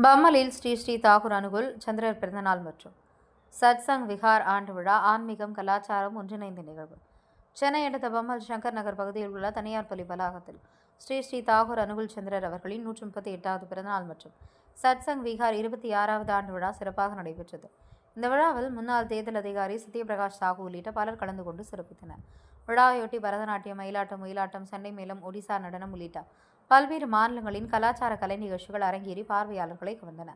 பம்மலில் ஸ்ரீ ஸ்ரீ தாகூர் அனுகுல் சந்திரர் பிறந்தநாள் மற்றும் சத்சங் விஹார் ஆண்டு விழா ஆன்மீகம் கலாச்சாரம் ஒன்றிணைந்த நிகழ்வு. சென்னை அடுத்த பம்மல் சங்கர் நகர் பகுதியில் உள்ள தனியார் பள்ளி வளாகத்தில் ஸ்ரீ ஸ்ரீ தாகூர் அனுகுல் சந்திரர் அவர்களின் 138வது பிறந்தநாள் மற்றும் சத்சங் விஹார் 26வது ஆண்டு விழா சிறப்பாக நடைபெற்றது. இந்த விழாவில் முன்னாள் தேர்தல் அதிகாரி சத்யபிரகாஷ் சாஹூ உள்ளிட்ட பலர் கலந்து கொண்டு சிறப்பித்தனர். விழாவையொட்டி பரதநாட்டியம், மயிலாட்டம், ஒயிலாட்டம், சண்டை மேளம், ஒடிசா நடனம் உள்ளிட்ட பல்வேறு மாநிலங்களின் கலாச்சார கலை நிகழ்ச்சிகள் அரங்கேறி பார்வையாளர்களை கவர்ந்தன.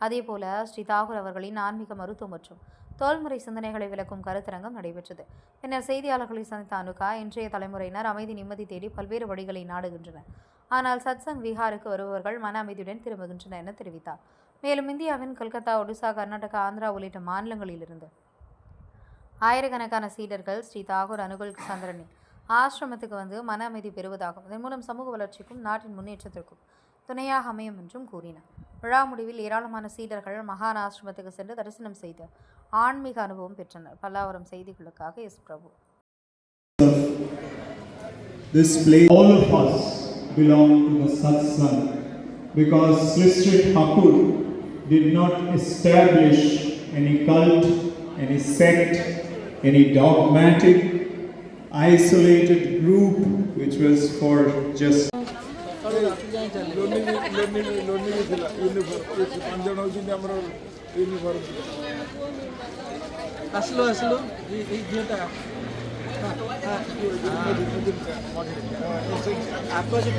அதேபோல ஸ்ரீ தாகூர் அவர்களின் ஆன்மீக மருத்துவம் மற்றும் தோல்முறை சிந்தனைகளை விளக்கும் கருத்தரங்கம் நடைபெற்றது. பின்னர் செய்தியாளர்களை சந்தித்த அனுகா, இன்றைய தலைமுறையினர் அமைதி நிம்மதி தேடி பல்வேறு வழிகளை நாடுகின்றனர். ஆனால் சத்சங் விஹாருக்கு வருபவர்கள் மன அமைதியுடன் திரும்புகின்றனர் என தெரிவித்தார். மேலும் இந்தியாவின் கொல்கத்தா, ஒடிசா, கர்நாடகா, ஆந்திரா உள்ளிட்ட மாநிலங்களிலிருந்து ஆயிரக்கணக்கான சீடர்கள் ஸ்ரீ தாகூர் அனுகுல் சந்திரனின் ஆசிரமத்துக்கு வந்து மன அமைதி பெறுவதாகவும் இதன் மூலம் சமூக வளர்ச்சிக்கும் நாட்டின் முன்னேற்றத்திற்கும் துணையாக அமையும் என்றும் கூறினார். விழா முடிவில் ஏராளமான சீடர்கள் மகான் ஆசிரமத்துக்கு சென்று தரிசனம் செய்து ஆன்மீக அனுபவம் பெற்றனர். பல்லாவரம் செய்திகளுக்காக S Prabhu. This place, all of us belong to the satsang because Sri Thakur did not establish any cult, any sect, any dogmatic, isolated group which was for just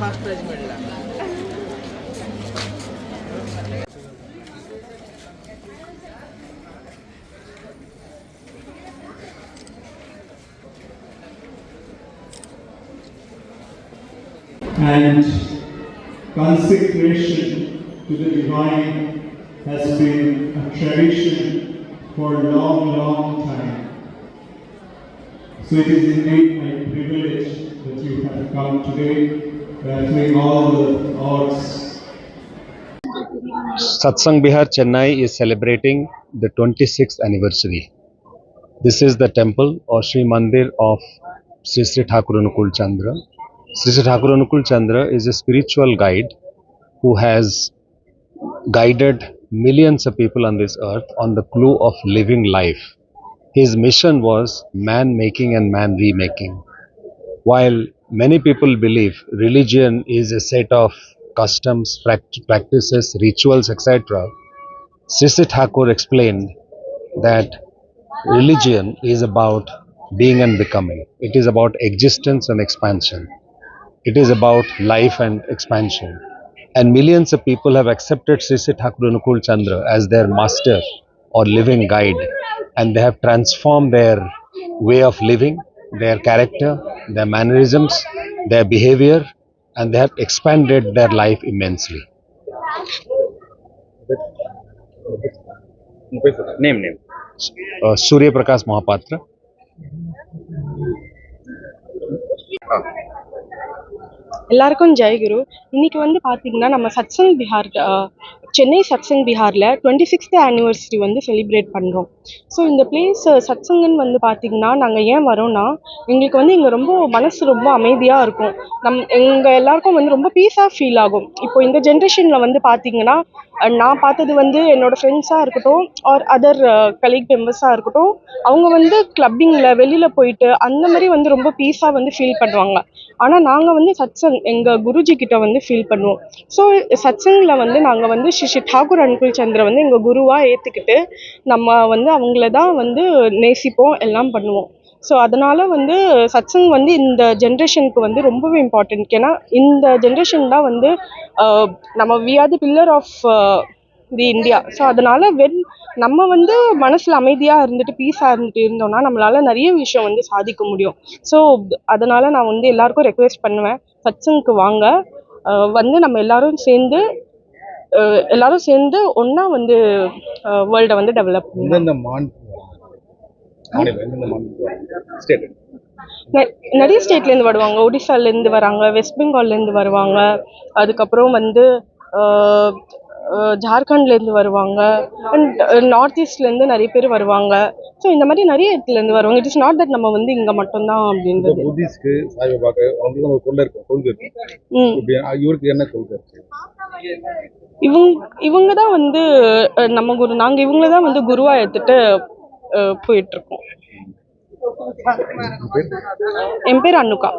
first prize मिळला. and consecration to the divine has been a tradition for a long time. So it is indeed my privilege that you have come today, battling all the odds. Satsang Bihar Chennai is celebrating the 26th anniversary. This is the temple or Sri Mandir of Sri Sri Thakur Anukul Chandra. Sri Sri Thakur Anukul Chandra is a spiritual guide who has guided millions of people on this earth on the clue of living life. His mission was man making and man remaking. While many people believe religion is a set of customs, practices, rituals, etc., Sri Sri Thakur explained that religion is about being and becoming. It is about existence and expansion. It is about life and expansion. And millions of people have accepted Sri Sri Thakur Anukul Chandra as their master or living guide, and they have transformed their way of living, their character, their mannerisms, their behavior, and they have expanded their life immensely. Name. Surya Prakash Mahapatra. எல்லாருக்கும் ஜெயகுரு. இன்னைக்கு வந்து பார்த்தீங்கன்னா நம்ம satsang Bihar Chennai satsang பிஹாரில் 26th anniversary வந்து celebrate பண்ணுறோம். So இந்த place சத்சங்கன்னு வந்து பார்த்திங்கன்னா நாங்கள் ஏன் வரோம்னா எங்களுக்கு வந்து இங்கே ரொம்ப மனசு ரொம்ப அமைதியாக இருக்கும். எங்கள் எல்லாருக்கும் வந்து ரொம்ப பீஸாக ஃபீல் ஆகும். இப்போ இந்த ஜென்ரேஷனில் வந்து பார்த்திங்கன்னா நான் பார்த்தது வந்து என்னோடய ஃப்ரெண்ட்ஸாக இருக்கட்டும் ஆர் அதர் கலீக் மெம்பர்ஸாக இருக்கட்டும், அவங்க வந்து கிளப்பிங்கில் வெளியில் போயிட்டு அந்த மாதிரி வந்து ரொம்ப பீஸாக வந்து ஃபீல் பண்ணுவாங்க. ஆனால் நாங்கள் வந்து சத்சங் எங்கள் குருஜி கிட்ட வந்து ஃபீல் பண்ணுவோம். ஸோ சத்சங்கில் வந்து நாங்கள் வந்து ஸ்ரீ ஸ்ரீ தாகூர் அனுகுல் சந்திர வந்து எங்கள் குருவாக ஏற்றுக்கிட்டு நம்ம வந்து அவங்கள தான் வந்து நேசிப்போம், எல்லாம் பண்ணுவோம். ஸோ அதனால் வந்து சத்சங் வந்து இந்த ஜென்ரேஷனுக்கு வந்து ரொம்பவே இம்பார்ட்டன்ட். ஏன்னா இந்த ஜென்ரேஷன் தான் வந்து நம்ம we are the pillar of the India. So அதனால் நம்ம வந்து மனசில் அமைதியாக இருந்துட்டு பீஸாக இருந்தோம்னா நம்மளால் நிறைய விஷயம் வந்து சாதிக்க முடியும். ஸோ அதனால் நான் வந்து எல்லாருக்கும் ரெக்வெஸ்ட் பண்ணுவேன், சத்சங்க்கு வாங்க, வந்து நம்ம எல்லாரும் சேர்ந்து ஒன்றா வந்து வேர்ல்டை வந்து டெவலப் பண்ணுவோம். நிறைய ஸ்டேட்லேருந்து வருவாங்க. ஒடிசாலேருந்து வராங்க, வெஸ்ட் பெங்கால்லேருந்து வருவாங்க, அதுக்கப்புறம் வந்து ஜார்க்கண்ட்லேருந்து வருவாங்க, அண்ட் நார்த் ஈஸ்ட்லேருந்து நிறைய பேர் வருவாங்க. ஸோ இந்த மாதிரி நிறைய இடத்துலேருந்து வருவாங்க. இட் இஸ் நாட் தட் நம்ம வந்து இங்கே மட்டும்தான் அப்படின்றது. இவங்க தான் வந்து நம்ம குரு. நாங்கள் இவங்கள தான் வந்து குருவாக எடுத்துட்டு போயிட்டுருக்கோம். என் பேர் அனுகா.